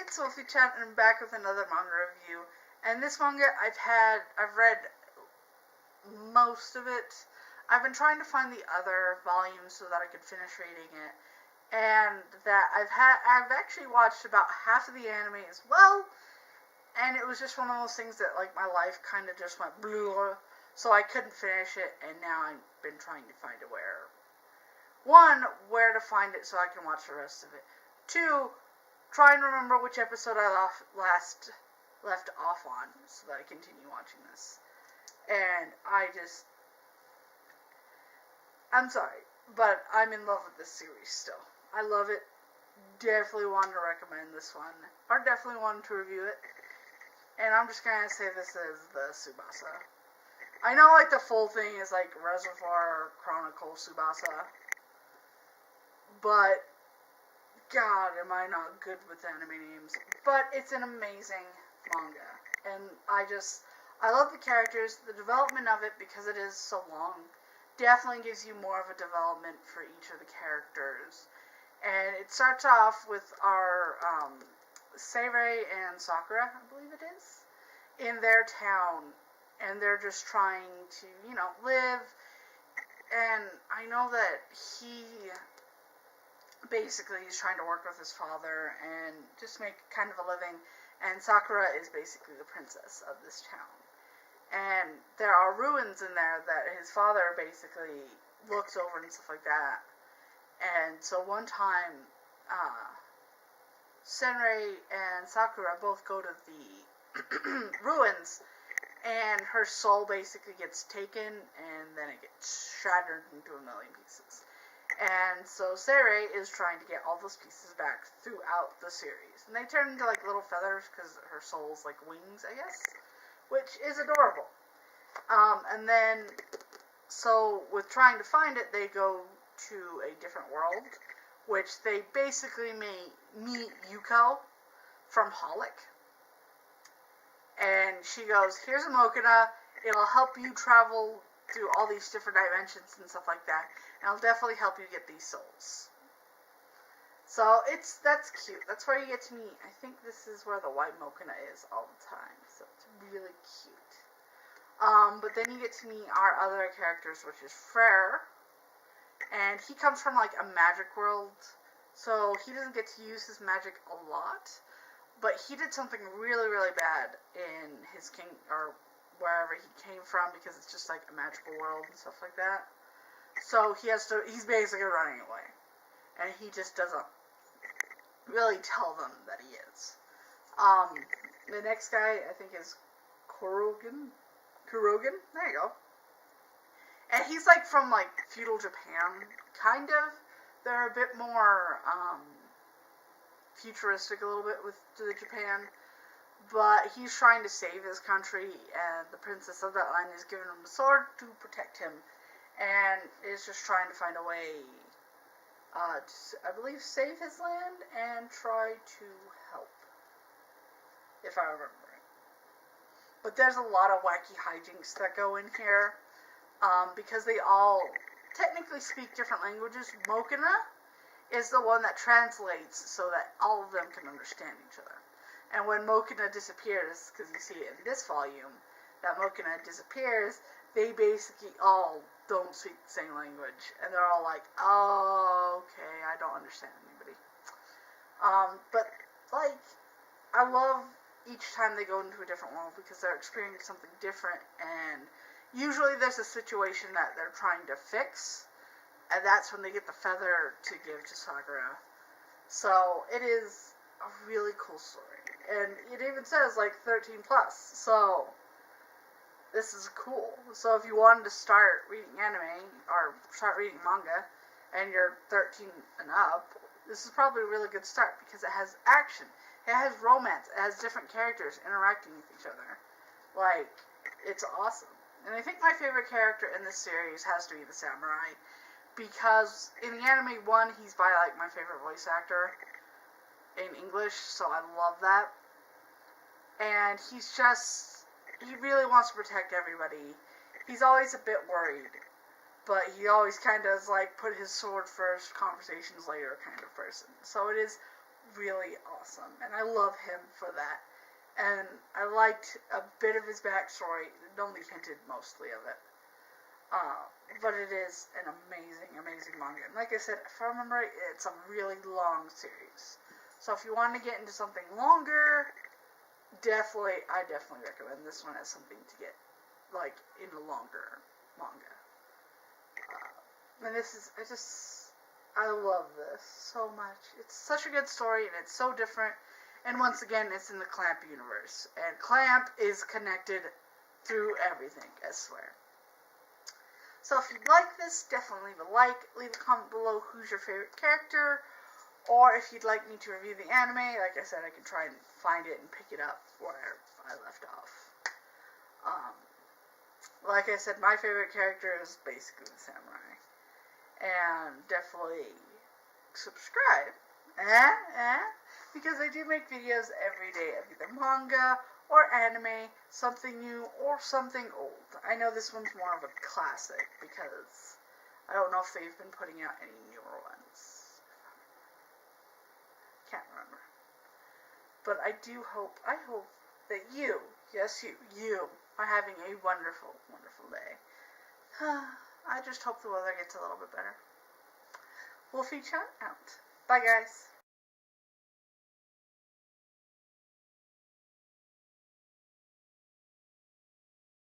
It's Wolfy-Chan and I'm back with another manga review. And this manga I've read most of it. I've been trying to find the other volumes so that I could finish reading it. And that I've actually watched about half of the anime as well. And it was just one of those things that like my life kind of just went blue. So I couldn't finish it, and now I've been trying to find where to find it so I can watch the rest of it. Two, try and remember which episode I left off on so that I continue watching this. And I'm sorry, but I'm in love with this series still. I love it. Definitely want to recommend this one, or definitely want to review it. And I'm just gonna say this is the Tsubasa. I know like the full thing is like Reservoir Chronicle Tsubasa, but God, am I not good with anime names. But it's an amazing manga. And I love the characters, the development of it, because it is so long, definitely gives you more of a development for each of the characters. And it starts off with our Seirei and Sakura, I believe it is, in their town. And they're just trying to, live. And I know that he basically is trying to work with his father and just make kind of a living. And Sakura is basically the princess of this town. And there are ruins in there that his father basically looks over and stuff like that. And so one time, Senrei and Sakura both go to the ruins, and her soul basically gets taken, and then it gets shattered into a million pieces. And so Seirei is trying to get all those pieces back throughout the series. And they turn into like little feathers because her soul's like wings, I guess, which is adorable. And then, so with trying to find it, they go to a different world, which they basically meet Yuko from Holic. And she goes, here's a Mokina, it'll help you travel through all these different dimensions and stuff like that, and it'll definitely help you get these souls. So that's cute. That's where you get to meet, I think this is where the white Mokina is all the time, so it's really cute. But then you get to meet our other characters, which is Frere, and he comes from like a magic world, so he doesn't get to use his magic a lot. But he did something really, really bad in his or wherever he came from, because it's just like a magical world and stuff like that. So he's basically running away. And he just doesn't really tell them that he is. The next guy, I think, is Kurogen? There you go. And he's like from like feudal Japan, kind of. They're a bit more, futuristic a little bit with the Japan, but he's trying to save his country, and the princess of that land is giving him a sword to protect him, and is just trying to find a way to, I believe, save his land and try to help, if I remember right. But there's a lot of wacky hijinks that go in here, because they all technically speak different languages. Mokina is the one that translates so that all of them can understand each other. And when Mokina disappears, because you see it in this volume, that Mokina disappears, they basically all don't speak the same language. And they're all like, oh, okay, I don't understand anybody. But, like, I love each time they go into a different world because they're experiencing something different. And usually there's a situation that they're trying to fix, and that's when they get the feather to give to Sakura. So it is a really cool story. And it even says like 13 plus. So this is cool. So if you wanted to start reading anime or start reading manga and you're 13 and up, this is probably a really good start because it has action. It has romance. It has different characters interacting with each other. Like, it's awesome. And I think my favorite character in this series has to be the samurai. Because in the anime, one, he's by like my favorite voice actor in English, so I love that. And he really wants to protect everybody. He's always a bit worried, but he always kind of is like put his sword first, conversations later kind of person. So it is really awesome, and I love him for that. And I liked a bit of his backstory, only hinted mostly of it. But it is an amazing, amazing manga. And like I said, if I remember right, it's a really long series. So if you want to get into something longer, I definitely recommend this one as something to get, like, in a longer manga. And I love this so much. It's such a good story, and it's so different. And once again, it's in the Clamp universe. And Clamp is connected through everything, I swear. So if you like this, definitely leave a like. Leave a comment below who's your favorite character. Or if you'd like me to review the anime, like I said, I can try and find it and pick it up where I left off. Like I said, my favorite character is basically the samurai. And definitely subscribe. Because I do make videos every day of either manga or anime, something new or something old. I know this one's more of a classic because I don't know if they've been putting out any newer ones. Can't remember. But I hope that you, yes you, are having a wonderful, wonderful day. I just hope the weather gets a little bit better. Wolfy-Chan out. Bye guys.